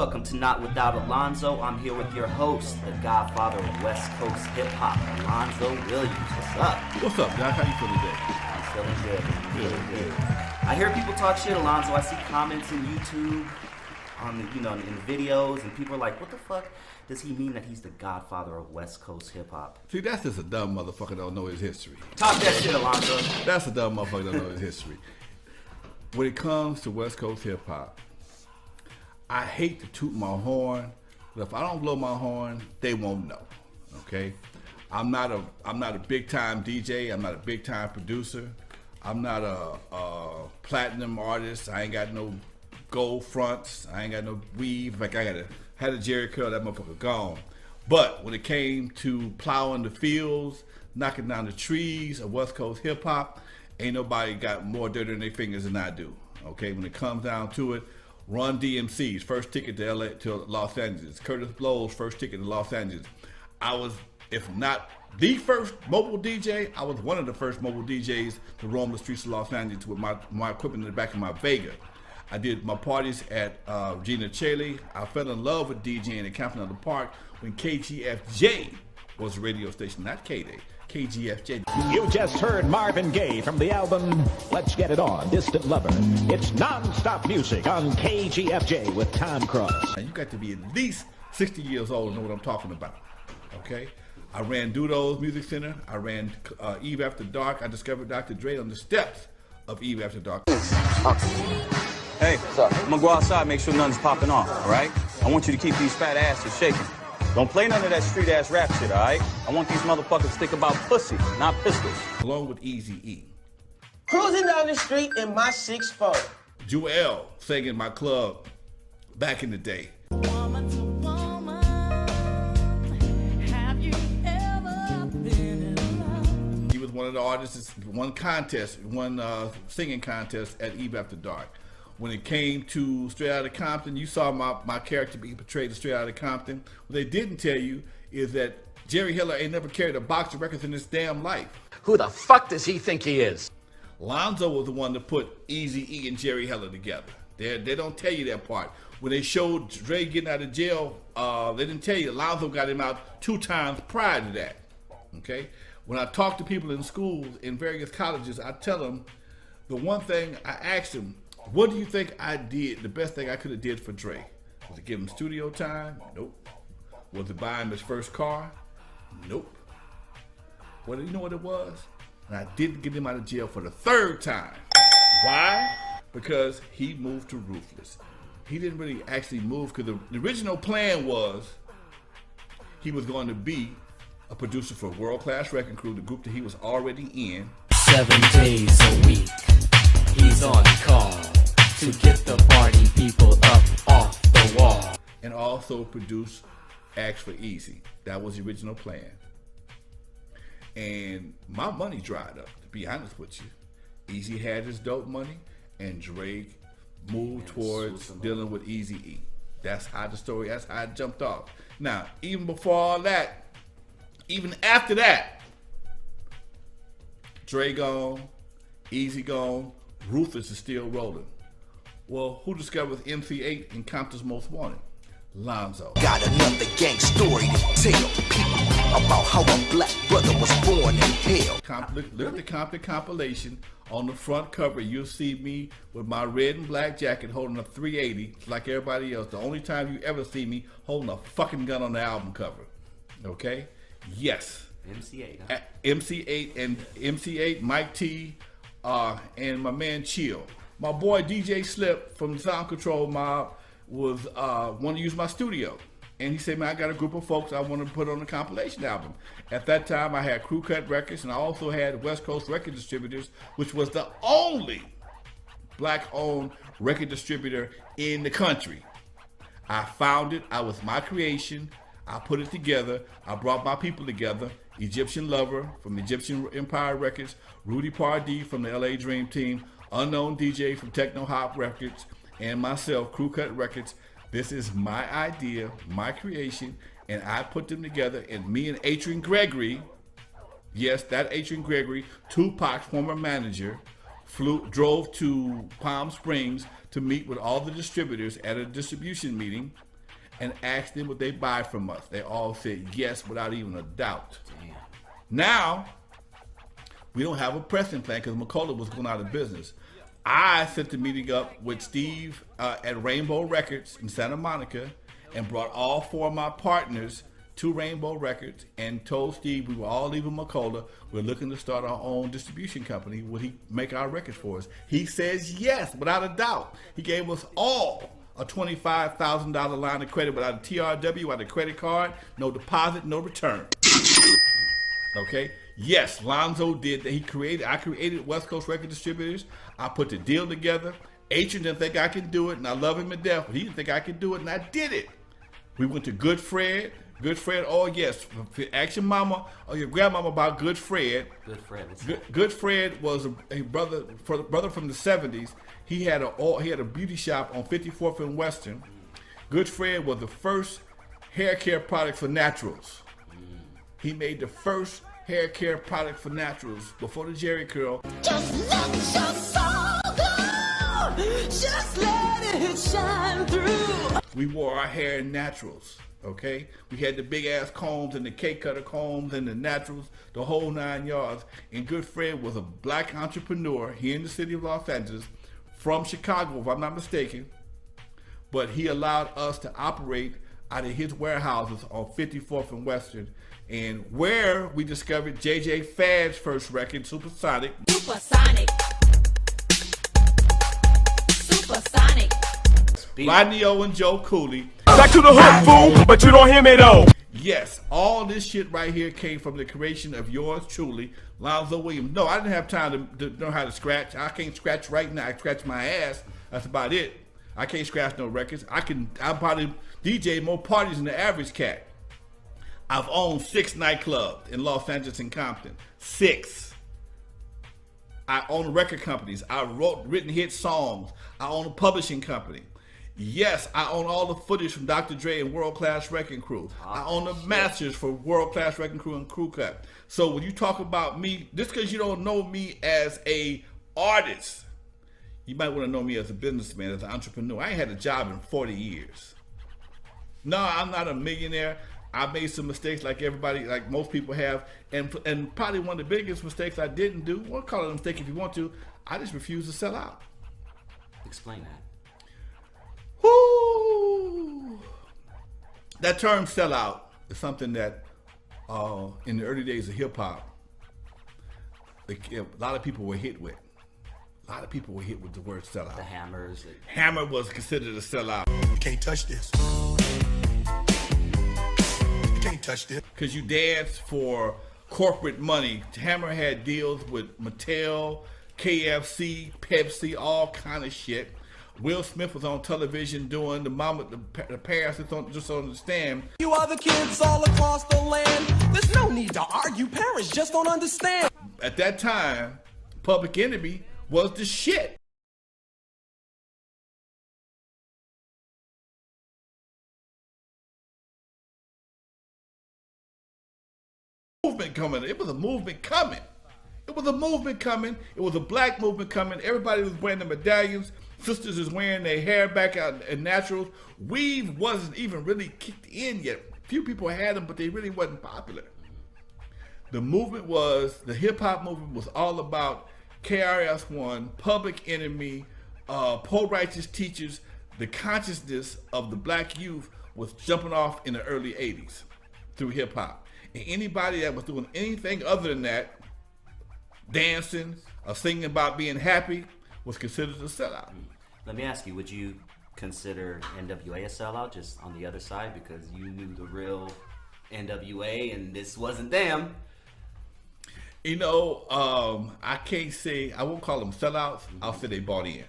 welcome to Not Without Alonzo. I'm here with your host, the Godfather of West Coast Hip Hop, Alonzo Williams. What's up? What's up, Doc? How you feeling today? I'm feeling good. I hear people talk shit, Alonzo. I see comments in YouTube, on the, in videos, and people are like, "What the fuck does he mean that he's the Godfather of West Coast hip hop?" See, that's just a dumb motherfucker that don't know his history. Talk that shit, Alonzo. That's a dumb motherfucker that don't know his history. When it comes to West Coast hip hop, I hate to toot my horn, but if I don't blow my horn, they won't know. Okay, I'm not a big time DJ. I'm not a big time producer. I'm not a platinum artist. I ain't got no gold fronts. I ain't got no weave. In fact, had a Jerry curl, that motherfucker gone. But when it came to plowing the fields, knocking down the trees of West Coast hip hop, ain't nobody got more dirt in their fingers than I do. Okay, when it comes down to it, Run DMC's first ticket to LA to Los Angeles, Curtis Blow's first ticket to Los Angeles. I was, if not the first mobile DJ, I was one of the first mobile DJs to roam the streets of Los Angeles with my equipment in the back of my Vega. I did my parties at Gina Chaley. I fell in love with DJing at Campanella Park when KGFJ was a radio station, not K-Day. KGFJ. You just heard Marvin Gaye from the album Let's Get It On, Distant Lover. It's non-stop music on KGFJ with Tom Cross. Now you got to be at least 60 years old to know what I'm talking about, okay? I ran Dudo's Music Center. I ran Eve After Dark. I discovered Dr. Dre on the steps of Eve After Dark. Hey, I'm gonna go outside and make sure nothing's popping off, all right? I want you to keep these fat asses shaking. Don't play none of that street ass rap shit, all right? I want these motherfuckers to think about pussy, not pistols. Along with Eazy E. Cruising down the street in my 6'4". Joel sang in my club back in the day. Woman to woman, have you ever been in love? He was one of the artists, one singing contest at Eve After Dark. When it came to Straight Outta Compton, you saw my character being portrayed as Straight Outta Compton. What they didn't tell you is that Jerry Heller ain't never carried a box of records in his damn life. Who the fuck does he think he is? Lonzo was the one that put Eazy E and Jerry Heller together. They don't tell you that part. When they showed Dre getting out of jail, they didn't tell you Lonzo got him out 2 times prior to that. Okay? When I talk to people in schools, in various colleges, I tell them the one thing I asked them, what do you think I did, the best thing I could have did for Dre? Was it give him studio time? Nope. Was it buy him his first car? Nope. Well, you know what it was? And I didn't get him out of jail for the 3rd time. Why? Because he moved to Ruthless. He didn't really actually move, because the original plan was he was going to be a producer for World Class Wrecking Crew, the group that he was already in. 7 days a week, he's on call to get the party people up off the wall. And also produce acts for Eazy. That was the original plan. And my money dried up, to be honest with you. Eazy had his dope money, and Drake moved towards dealing with Eazy E. That's how it jumped off. Now, even before all that, even after that, Dre gone, Eazy gone, Ruthless is still rolling. Well, who discovers MC8 and Compton's Most Wanted? Lonzo. Got another gang story to tell people about how a black brother was born in hell. Look at the Compton compilation. On the front cover, you'll see me with my red and black jacket holding a 380 like everybody else. The only time you ever see me holding a fucking gun on the album cover. Okay? Yes. MC8, huh? MC8, Mike T, and my man Chill. My boy DJ Slip from Sound Control Mob was wanted to use my studio, and he said, "Man, I got a group of folks I want to put on a compilation album." At that time, I had Crew Cut Records, and I also had West Coast Record Distributors, which was the only black-owned record distributor in the country. I found it. I was my creation. I put it together. I brought my people together. Egyptian Lover from Egyptian Empire Records, Rudy Pardee from the LA Dream Team, Unknown DJ from Techno Hop Records, and myself, Crew Cut Records. This is my idea, my creation, and I put them together. And me and Adrian Gregory, yes, that Adrian Gregory, Tupac's former manager, drove to Palm Springs to meet with all the distributors at a distribution meeting and asked them what they buy from us. They all said yes without even a doubt. Damn. Now, we don't have a pressing plant because McCullough was going out of business. I set the meeting up with Steve at Rainbow Records in Santa Monica and brought all 4 of my partners to Rainbow Records and told Steve we were all leaving McCullough. We're looking to start our own distribution company. Would he make our records for us? He says yes, without a doubt. He gave us all a $25,000 line of credit without a TRW, without a credit card, no deposit, no return. Okay? Yes, Lonzo did that. I created West Coast Record Distributors. I put the deal together. Adrian didn't think I could do it, and I love him to death, but he didn't think I could do it, and I did it. We went to Good Fred. Good Fred, oh yes. Ask your mama or your grandmama about Good Fred. Good Fred. Good Fred was a brother from the 70s. He had a beauty shop on 54th and Western. Good Fred was the first hair care product for naturals. He made the first hair care product for naturals before the Jerry curl. Just let your soul go. Just let it shine through. We wore our hair in naturals. Okay, we had the big ass combs and the K-cutter combs and the naturals, the whole 9 yards. And Good Fred was a black entrepreneur here in the city of Los Angeles, from Chicago, if I'm not mistaken. But he allowed us to operate out of his warehouses on 54th and Western, and where we discovered JJ Fad's first record, Supersonic. Supersonic. Supersonic. Rodney O and Joe Cooley. Back to the hook, fool, but you don't hear me though. Yes, all this shit right here came from the creation of yours truly, Alonzo Williams. No, I didn't have time to know how to scratch. I can't scratch right now. I scratch my ass. That's about it. I can't scratch no records. I probably DJ more parties than the average cat. I've owned 6 nightclubs in Los Angeles and Compton. 6. I own record companies. I written hit songs. I own a publishing company. Yes, I own all the footage from Dr. Dre and World Class Wrecking Crew. I own the masters for World Class Wrecking Crew and Crew Cut. So when you talk about me, just because you don't know me as a artist, you might want to know me as a businessman, as an entrepreneur. I ain't had a job in 40 years. No, I'm not a millionaire. I made some mistakes like everybody, like most people have. And probably one of the biggest mistakes I didn't do, well, call it a mistake if you want to, I just refused to sell out. Explain that. Woo! That term sellout is something that in the early days of hip hop, a lot of people were hit with. A lot of people were hit with the word sellout. The Hammers. Hammer was considered a sellout. You can't touch this. You can't touch this. Because you danced for corporate money. Hammer had deals with Mattel, KFC, Pepsi, all kind of shit. Will Smith was on television doing the parents just don't understand. You are the kids all across the land. There's no need to argue. Parents just don't understand. At that time, Public Enemy was the shit. Movement coming. It was a movement coming. It was a movement coming. It was a black movement coming. Everybody was wearing the medallions. Sisters is wearing their hair back out in naturals. Weave wasn't even really kicked in yet. Few people had them, but they really wasn't popular. The hip hop movement was all about KRS-One, Public Enemy, Poor Righteous Teachers. The consciousness of the black youth was jumping off in the early 80s through hip hop. And anybody that was doing anything other than that, dancing or singing about being happy, was considered a sellout. Let me ask you, would you consider N.W.A. a sellout, just on the other side, because you knew the real N.W.A. and this wasn't them? You know, I can't say, I won't call them sellouts. I'll say they bought in.